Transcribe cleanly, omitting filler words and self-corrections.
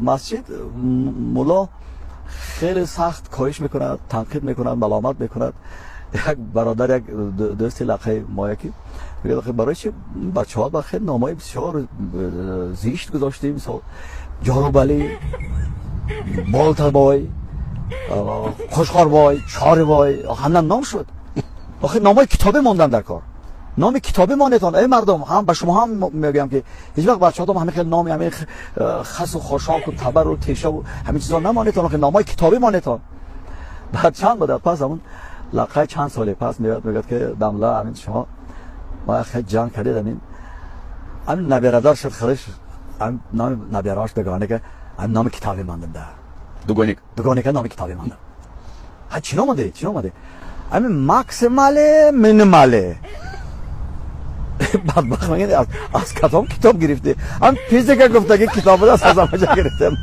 مسجد مولا خیلی سخت کاهش میکند، تنقید میکند، ملامت میکند. یک برادر، یک دوست لقای ما یکی میگه برای چی بچه ها خیلی نامای بسیار زیشت گذاشتیم، مثلا جاروبلی، بالتبای، خوشخواربای، چاربای، همه نام شد. آخه نامای کتابی ماندن در کار. نام کتابی ماندتان ای مردم، هم به شما هم میگم که هیچ وقت بچه‌ها همه خیلی نام، همه خس و خاشاک و تبر و تیشه و همین چیزا نماندتان، آخه نامای کتابی ماندتان. بعد چند مدت پس همون لقای چند سال پس میگه که دملا همین شما ما خیلی جنگ کردید، همین نبیرادر شد خرش، هم نام نبیراش بگانه که هم نام کتابی ماندن ده دوگانیک نام کتابی ماندن. ها چی نامده همین ماکسیماله مینیماله. بدبخت میگه از کتاب گرفته، هم فیزیک گفته که کتاب را از همه جا گرفتم.